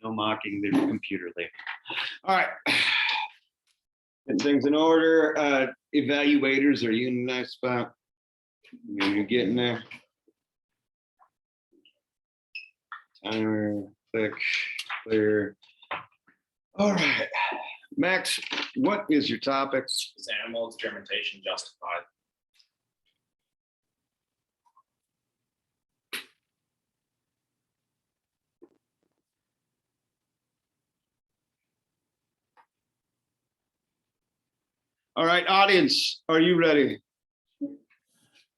No mocking the computer lady. All right. Getting things in order. Evaluators, are you in a nice spot? You're getting there. Timer, click, clear. All right. Max, what is your topic? Is animal experimentation justified? All right, audience, are you ready?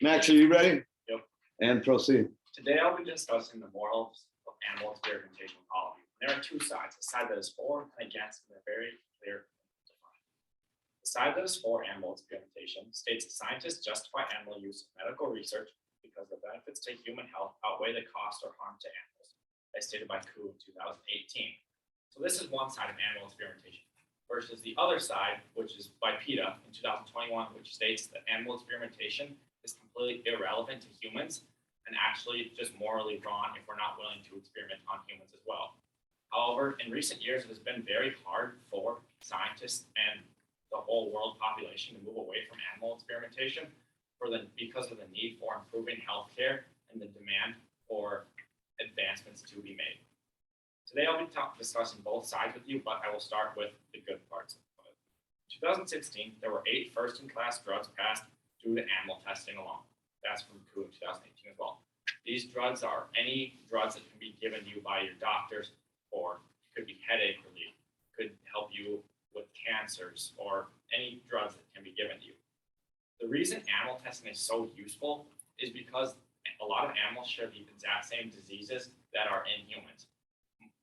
Max, are you ready? Yep. And proceed. Today I'll be discussing the morals of animal experimentation with all of you. There are two sides, a side that is for and against, and they're very clear and defined. The side that is for animal experimentation states that scientists justify animal use in medical research because the benefits to human health outweigh the cost or harm to animals, as stated by Koo in 2018. So this is one side of animal experimentation, versus the other side, which is by PETA in 2021, which states that animal experimentation is completely irrelevant to humans and actually just morally wrong if we're not willing to experiment on humans as well. However, in recent years, it has been very hard for scientists and the whole world population to move away from animal experimentation because of the need for improving healthcare and the demand for advancements to be made. Today, I'll be discussing both sides with you, but I will start with the good parts of it. In 2016, there were 8 first-in-class drugs passed due to animal testing alone. That's from Koo in 2018 as well. These drugs are any drugs that can be given to you by your doctors, or could be headache relief, could help you with cancers, or any drugs that can be given to you. The reason animal testing is so useful is because a lot of animals share the exact same diseases that are in humans.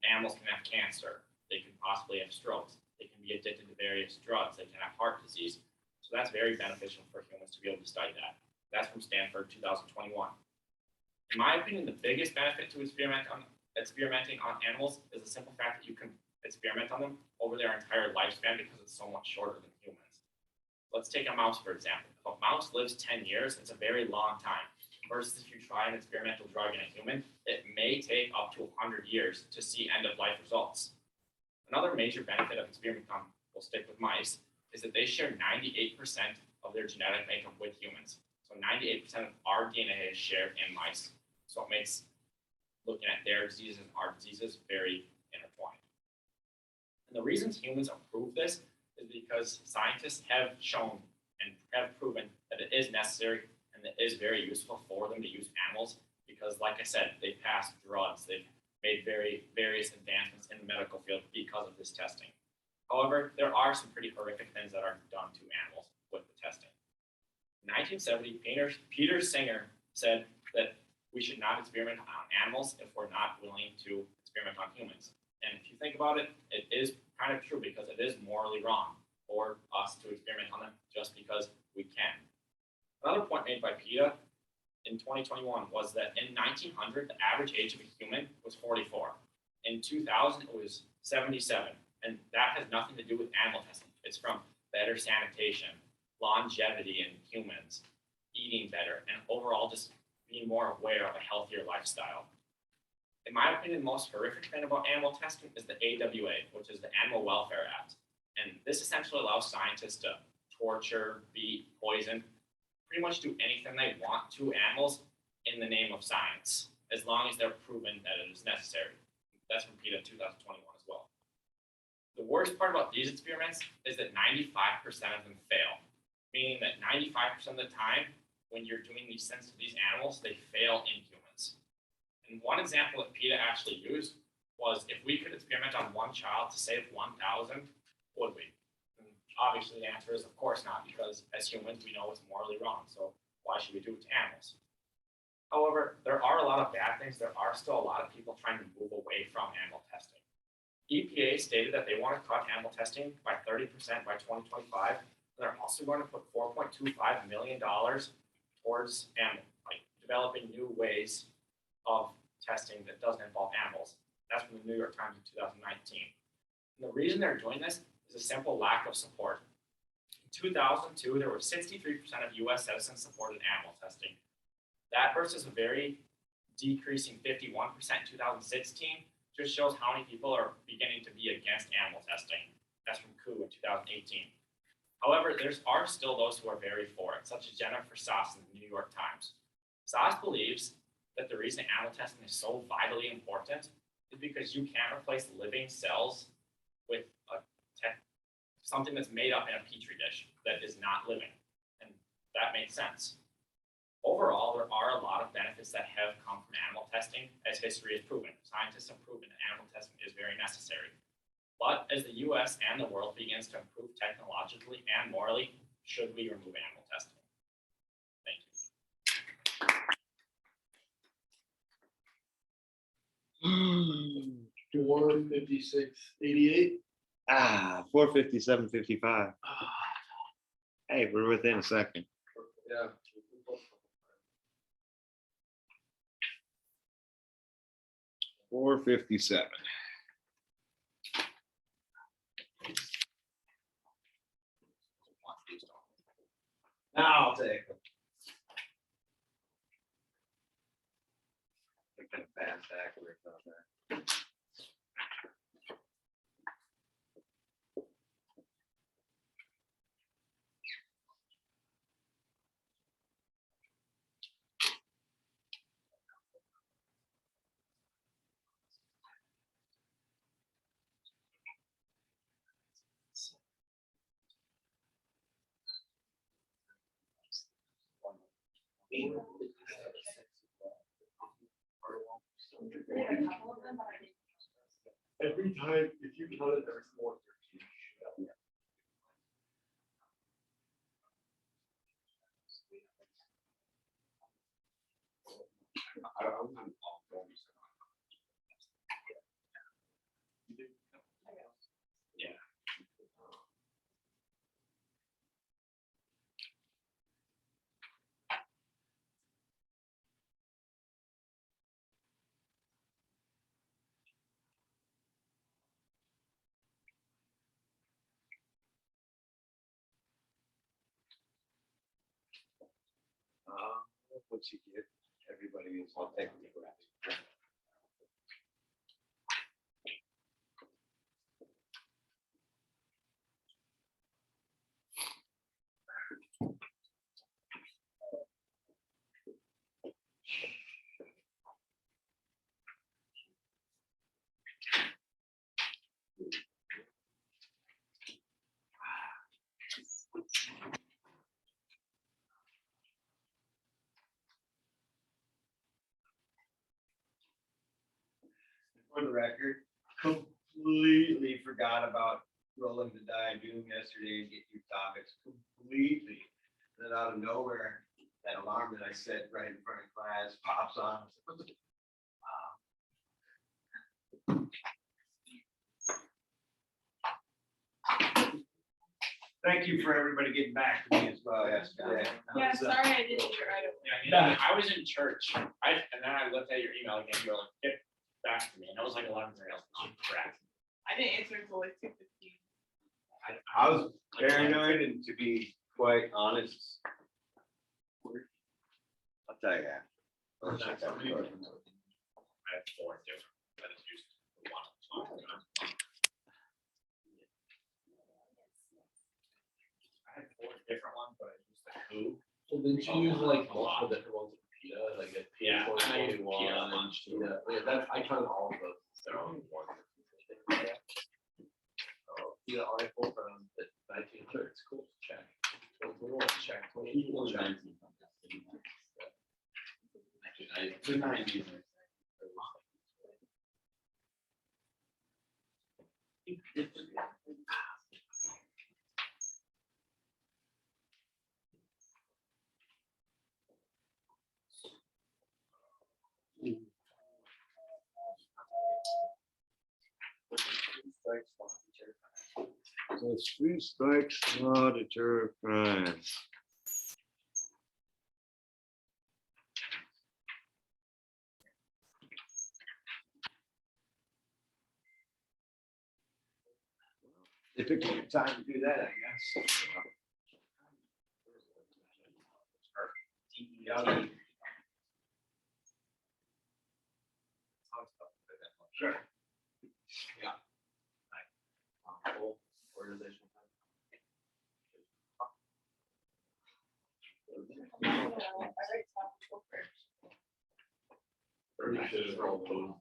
Animals can have cancer, they can possibly have strokes, they can be addicted to various drugs, they can have heart disease. So that's very beneficial for humans to be able to study that. That's from Stanford 2021. In my opinion, the biggest benefit to experimenting on animals is the simple fact that you can experiment on them over their entire lifespan because it's so much shorter than humans. Let's take a mouse, for example. If a mouse lives 10 years, it's a very long time. Versus if you try an experimental drug in a human, it may take up to 100 years to see end-of-life results. Another major benefit of experimenting on, we'll stick with mice, is that they share 98% of their genetic makeup with humans. So 98% of our DNA is shared in mice. So it makes looking at their diseases and our diseases very intertwined. And the reasons humans approve this is because scientists have shown and have proven that it is necessary and it is very useful for them to use animals because, like I said, they've passed drugs, they've made various advancements in the medical field because of this testing. However, there are some pretty horrific things that are done to animals with the testing. In 1970, Peter Singer said that we should not experiment on animals if we're not willing to experiment on humans. And if you think about it, it is kind of true because it is morally wrong for us to experiment on them just because we can. Another point made by PETA in 2021 was that in 1900, the average age of a human was 44. In 2000, it was 77. And that has nothing to do with animal testing. It's from better sanitation, longevity in humans, eating better, and overall just being more aware of a healthier lifestyle. In my opinion, the most horrific thing about animal testing is the AWA, which is the Animal Welfare Act. And this essentially allows scientists to torture, beat, poison, pretty much do anything they want to animals in the name of science, as long as they're proven that it is necessary. That's from PETA 2021 as well. The worst part about these experiments is that 95% of them fail, meaning that 95% of the time when you're doing these things to these animals, they fail in humans. And one example that PETA actually used was if we could experiment on one child to save 1,000, would we? And obviously the answer is of course not, because as humans we know it's morally wrong, so why should we do it to animals? However, there are a lot of bad things. There are still a lot of people trying to move away from animal testing. EPA stated that they want to cut animal testing by 30% by 2025. They're also going to put $4.25 million towards developing new ways of testing that doesn't involve animals. That's from the New York Times in 2019. And the reason they're doing this is a simple lack of support. In 2002, there were 63% of US citizens supported animal testing. That versus a very decreasing 51% in 2016 just shows how many people are beginning to be against animal testing. That's from Koo in 2018. However, there are still those who are very for it, such as Jennifer Sass in the New York Times. Sass believes that the reason animal testing is so vitally important is because you can't replace living cells with something that's made up in a petri dish that is not living. And that makes sense. Overall, there are a lot of benefits that have come from animal testing, as history has proven. Scientists have proven that animal testing is very necessary. But as the US and the world begins to improve technologically and morally, should we remove animal testing? Thank you. 456.88. 457.55. Hey, we're within a second. Yeah. 457. Now I'll take it. Kind of fast backwards on that. Every time, if you count it, there's more. Yeah. What you get, everybody is all technically correct. For the record, completely forgot about rolling the die Doom yesterday and get your topics completely. Then out of nowhere, that alarm that I set right in front of class pops on. Thank you for everybody getting back to me as well yesterday. Yeah, sorry I didn't get right away. Yeah, I was in church. And then I looked at your email again. You were like, get back to me. And it was like 11:30. I was like, crap. I didn't answer until like 2:15. I was paranoid, and to be quite honest, I'll tell you. I have 4 different, but it's used one. I had 4 different ones, but I used the Koo. So did you use like multiple different ones of PETA, like a Yeah, I use PETA a 21, bunch. yeah, that, I counted all of those. They're all one. PETA article from the 1930s, cool, check. 21, check, 22, check. the 90s. So 3 strikes law deter crime. They took your time to do that, I guess. Sure. Full organizational. I write topical first. Or you should roll both.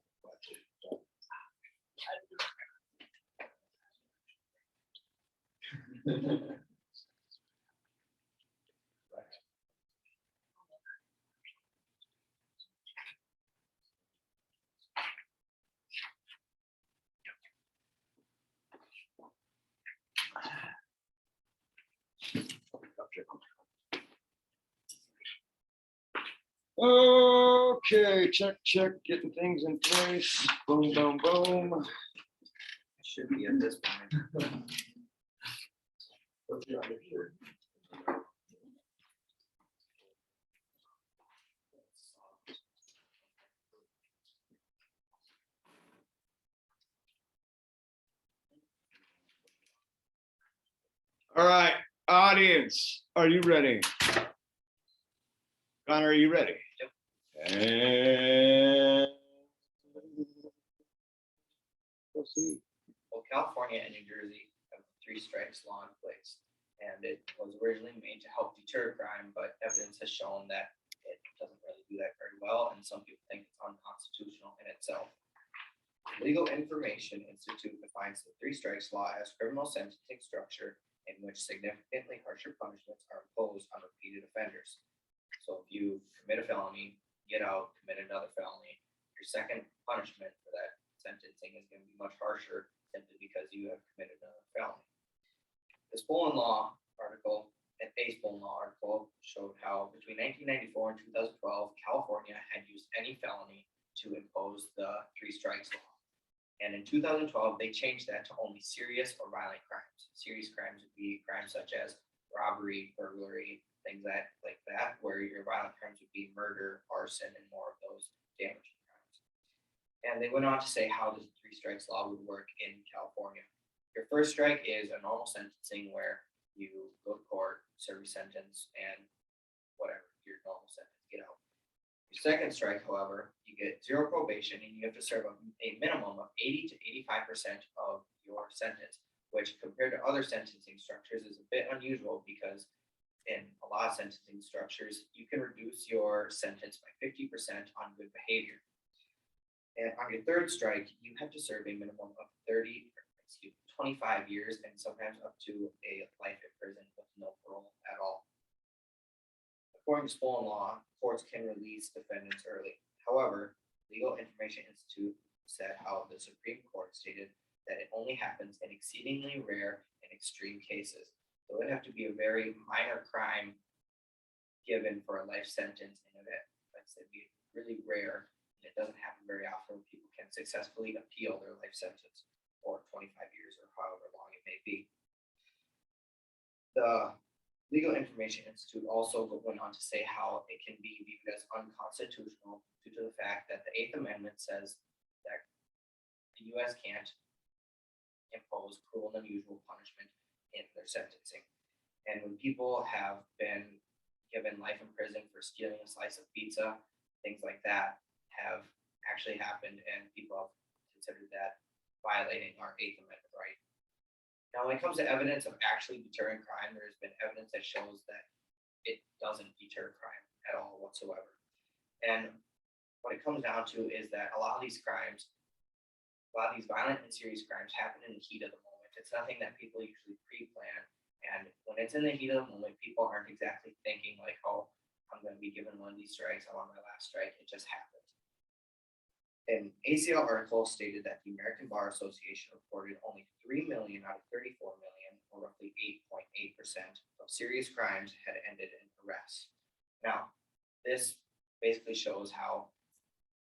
Okay, check, getting things in place. Boom, boom, boom. Should be at this point. All right, audience, are you ready? Connor, are you ready? Yep. And proceed. Well, California and New Jersey have a 3 strikes law in place, and it was originally made to help deter crime, but evidence has shown that it doesn't really do that very well, and some people think it's unconstitutional in itself. The Legal Information Institute defines the 3 strikes law as criminal sentencing structure in which significantly harsher punishments are imposed on repeated offenders. So if you commit a felony, get out, commit another felony, your second punishment for that sentencing is going to be much harsher simply because you have committed another felony. This Poland law article, a Poland law article, showed how between 1994 and 2012, California had used any felony to impose the 3 strikes law. And in 2012, they changed that to only serious or violent crimes. Serious crimes would be crimes such as robbery, burglary, things like that, where your violent crimes would be murder, arson, and more of those damaging crimes. And they went on to say how the 3 strikes law would work in California. Your first strike is a normal sentencing where you go to court, serve your sentence, and whatever, your normal sentence, get out. Your second strike, however, you get 0 probation and you have to serve a minimum of 80 to 85% of your sentence, which compared to other sentencing structures is a bit unusual because in a lot of sentencing structures, you can reduce your sentence by 50% on good behavior. And on your third strike, you have to serve a minimum of 25 years and sometimes up to a life in prison with no parole at all. According to Poland law, courts can release defendants early. However, Legal Information Institute said how the Supreme Court stated that it only happens in exceedingly rare and extreme cases. So it would have to be a very minor crime given for a life sentence, and it, like I said, be really rare. And it doesn't happen very often when people can successfully appeal their life sentence for 25 years or however long it may be. The Legal Information Institute also went on to say how it can be viewed as unconstitutional due to the fact that the 8th Amendment says that the U.S. can't impose cruel and unusual punishment in their sentencing. And when people have been given life in prison for stealing a slice of pizza, things like that have actually happened, and people have considered that violating our 8th Amendment right. Now, when it comes to evidence of actually deterring crime, there's been evidence that shows that it doesn't deter crime at all whatsoever. And what it comes down to is that a lot of these crimes, a lot of these violent and serious crimes happen in the heat of the moment. It's nothing that people usually pre-plan. And when it's in the heat of the moment, people aren't exactly thinking like, oh, I'm going to be given one of these strikes. I want my last strike. It just happens. An ACL article stated that the American Bar Association reported only 3 million out of 34 million, or roughly 8.8% of serious crimes had ended in arrests. Now, this basically shows how,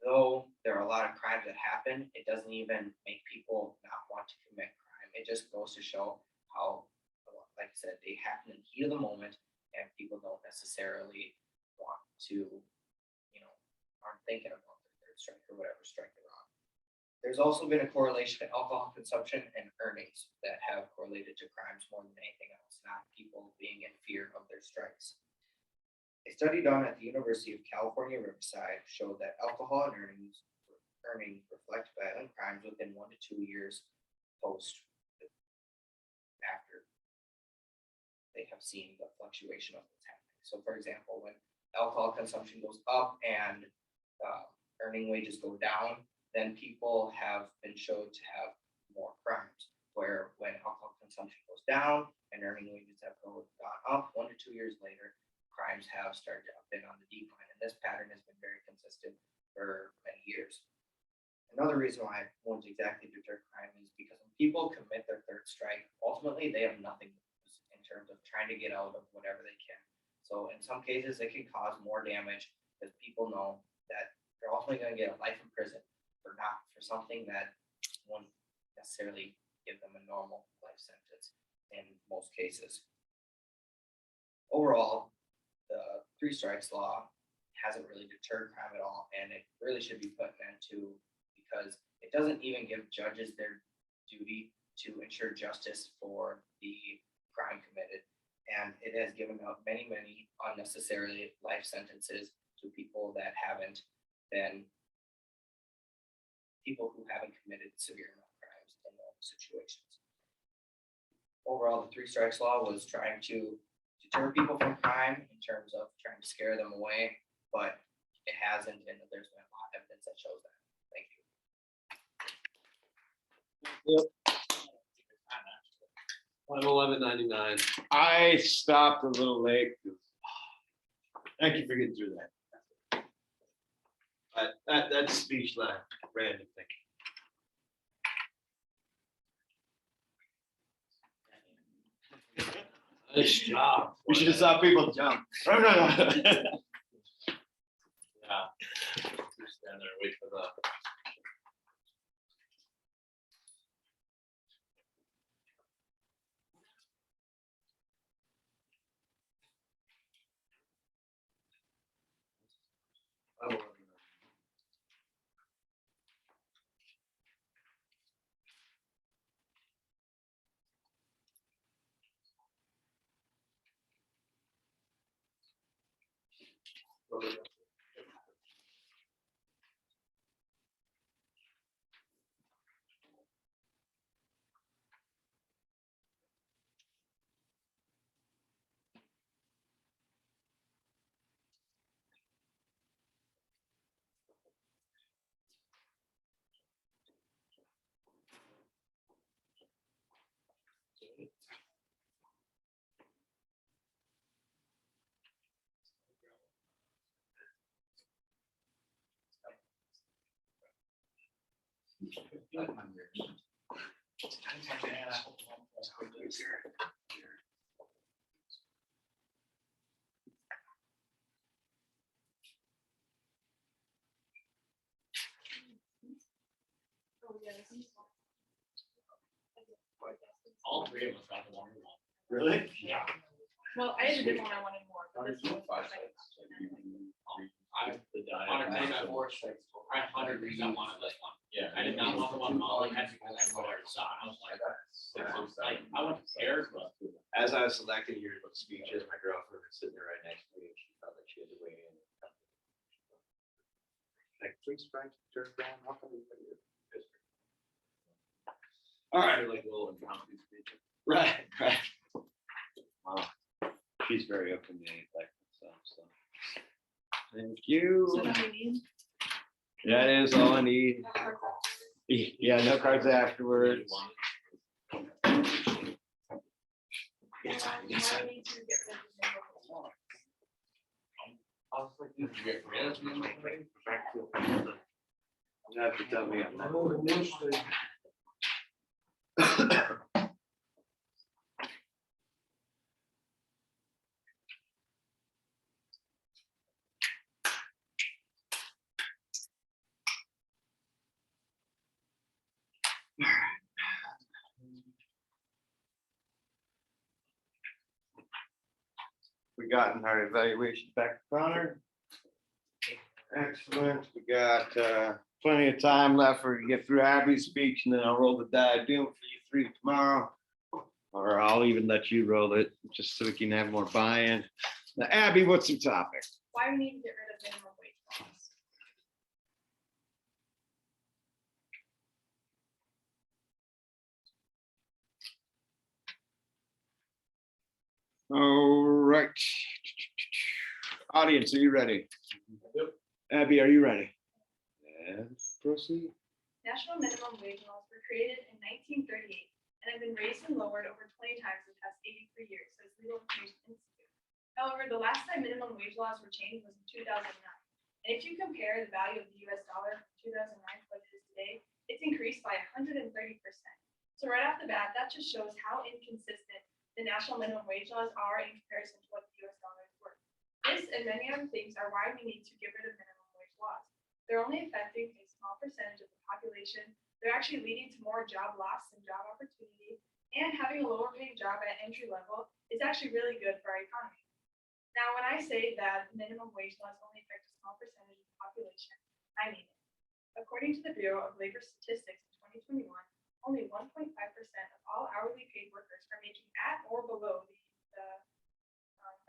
though there are a lot of crimes that happen, it doesn't even make people not want to commit crime. It just goes to show how, like I said, they happen in the heat of the moment, and people don't necessarily want to, aren't thinking about strike or whatever strike they're on. There's also been a correlation to alcohol consumption and earnings that have correlated to crimes more than anything else, not people being in fear of their strikes. A study done at the University of California, Riverside showed that alcohol and earning reflect violent crimes within 1 to 2 years post after they have seen the fluctuation of what's happening. So for example, when alcohol consumption goes up and earning wages go down, then people have been shown to have more crimes. Where when alcohol consumption goes down and earning wages have gone up, 1 to 2 years later, crimes have started to have been on the decline. And this pattern has been very consistent for many years. Another reason why I won't exactly deter crime is because when people commit their third strike, ultimately they have nothing to lose in terms of trying to get out of whatever they can. So in some cases, it can cause more damage because people know that they're ultimately going to get a life in prison for something that won't necessarily give them a normal life sentence in most cases. Overall, the 3 strikes law hasn't really deterred crime at all, and it really should be put an end to, because it doesn't even give judges their duty to ensure justice for the crime committed. And it has given out many, many unnecessarily life sentences to people that haven't been people who haven't committed severe enough crimes in those situations. Overall, the 3 strikes law was trying to deter people from crime in terms of trying to scare them away, but it hasn't, and there's been a lot of evidence that shows that. Thank you. 1199. I stopped a little late. Thank you for getting through that. That speech line, random thing. Nice job. We should have saw people jump. No. Yeah. Just stand there and wait for the. All 3 of us got the one we want. Really? Yeah. Well, I had a different one I wanted more, but this one was the second option. I the diet. I had 100 reasons I wanted this one. Yeah. I did not want the one Molly had because I already saw it. I was like, I wouldn't care, but As I was selecting your speeches, my girlfriend was sitting there right next to me, and she felt like she had to weigh in. Like, 3 strikes, turn down, how come we put it in district? All right, Like a little impromptu speech. right. Wow, she's very open to like stuff, so. Thank you. So then we need. That is all I need. Yeah, no cards afterwards. Yes, I need to get rid of I was like, did you get rid of me? You have to tell me I'm not. We gotten our evaluation back to Connor. Excellent. We got plenty of time left for you to get through Abby's speech, and then I'll roll the die doom for you 3 tomorrow. Or I'll even let you roll it, just so we can have more buy-in. Now, Abby, what's your topic? why we need to get rid of minimum wage laws. All right. Audience, are you ready? Yep. Abby, are you ready? And proceed. National minimum wage laws were created in 1938 and have been raised and lowered over 20 times in the past 83 years, says Legal Information Institute. However, the last time minimum wage laws were changed was in 2009. And if you compare the value of the US dollar from 2009 to what it is today, it's increased by 130%. So right off the bat, that just shows how inconsistent the national minimum wage laws are in comparison to what the US dollar is worth. This and many other things are why we need to get rid of minimum wage laws. They're only affecting a small percentage of the population. They're actually leading to more job loss than job opportunity. And having a lower paying job at entry level is actually really good for our economy. Now, when I say that minimum wage laws only affect a small percentage of the population, I mean it. According to the Bureau of Labor Statistics in 2021, only 1.5% of all hourly paid workers are making at or below the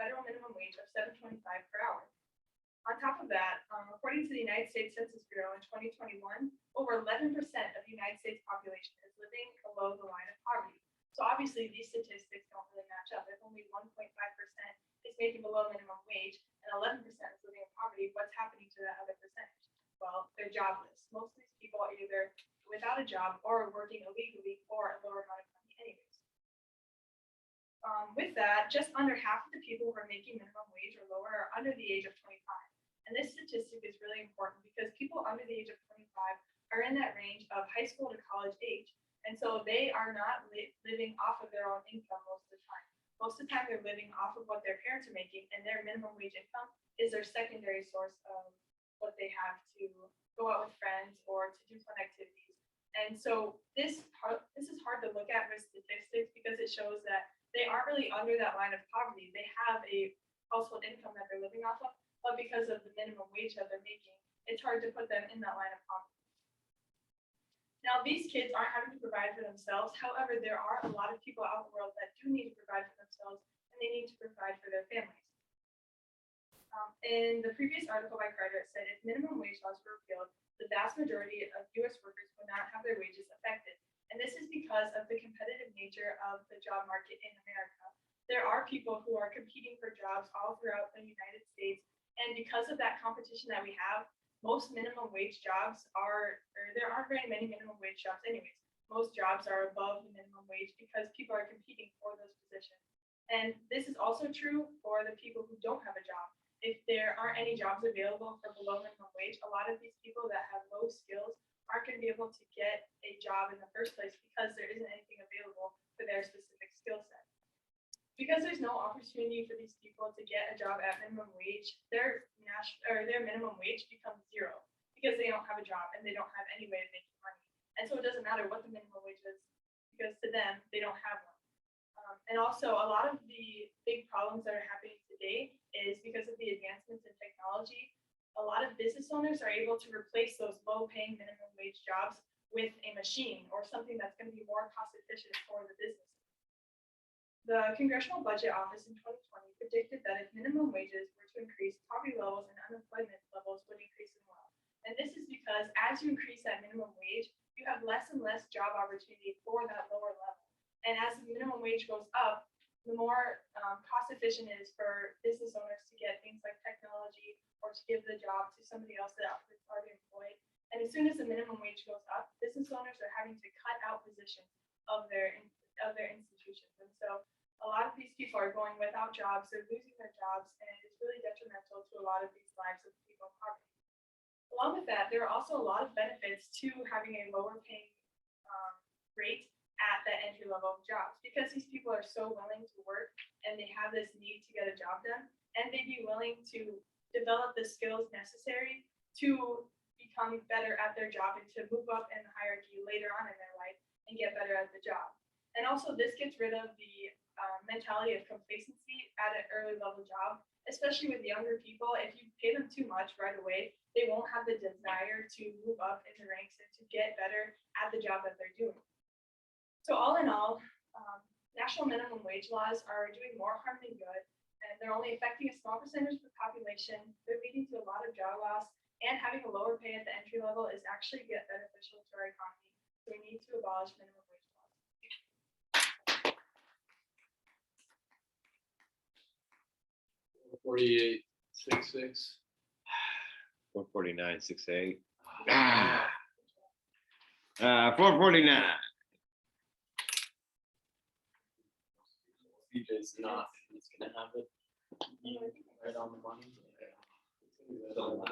federal minimum wage of $7.25 per hour. On top of that, according to the United States Census Bureau in 2021, over 11% of the United States population is living below the line of poverty. So obviously these statistics don't really match up. If only 1.5% is making below minimum wage and 11% is living in poverty, what's happening to that other percentage? Well, they're jobless. Most of these people are either without a job or working illegally for a lower amount of money anyways. With that, just under half of the people who are making minimum wage or lower are under the age of 25. And this statistic is really important because people under the age of 25 are in that range of high school to college age. And so they are not living off of their own income most of the time. Most of the time they're living off of what their parents are making, and their minimum wage income is their secondary source of what they have to go out with friends or to do fun activities. And so this is hard to look at with statistics because it shows that they aren't really under that line of poverty. They have a household income that they're living off of, but because of the minimum wage that they're making, it's hard to put them in that line of poverty. Now, these kids aren't having to provide for themselves. However, there are a lot of people out in the world that do need to provide for themselves, and they need to provide for their families. In the previous article by Carter, it said if minimum wage laws were repealed, the vast majority of U.S. workers would not have their wages affected. And this is because of the competitive nature of the job market in America. There are people who are competing for jobs all throughout the United States. And because of that competition that we have, most minimum wage jobs or there aren't very many minimum wage jobs anyways. Most jobs are above the minimum wage because people are competing for those positions. And this is also true for the people who don't have a job. If there aren't any jobs available for below minimum wage, a lot of these people that have low skills aren't going to be able to get a job in the first place because there isn't anything available for their specific skill set. Because there's no opportunity for these people to get a job at minimum wage, their minimum wage becomes zero because they don't have a job and they don't have any way of making money. And so it doesn't matter what the minimum wage is because to them, they don't have one. And also a lot of the big problems that are happening today is because of the advancements in technology. A lot of business owners are able to replace those low paying minimum wage jobs with a machine or something that's going to be more cost efficient for the business. The Congressional Budget Office in 2020 predicted that if minimum wages were to increase, poverty levels and unemployment levels would increase as well. And this is because as you increase that minimum wage, you have less and less job opportunity for that lower level. And as the minimum wage goes up, the more cost efficient it is for business owners to get things like technology or to give the job to somebody else that is already employed. And as soon as the minimum wage goes up, business owners are having to cut out positions of their institutions. And so a lot of these people are going without jobs, they're losing their jobs, and it's really detrimental to a lot of these lives of people in poverty. Along with that, there are also a lot of benefits to having a lower paying rate at that entry level jobs because these people are so willing to work and they have this need to get a job done, and they'd be willing to develop the skills necessary to become better at their job and to move up in the hierarchy later on in their life and get better at the job. And also this gets rid of the mentality of complacency at an early level job, especially with younger people. If you pay them too much right away, they won't have the desire to move up in the ranks and to get better at the job that they're doing. So all in all, national minimum wage laws are doing more harm than good, and they're only affecting a small percentage of the population. They're leading to a lot of job loss, and having a lower pay at the entry level is actually beneficial to our economy. So we need to abolish minimum wage laws. 48, 66. 449, 68. 449. BJ's not, he's gonna have it right on the money.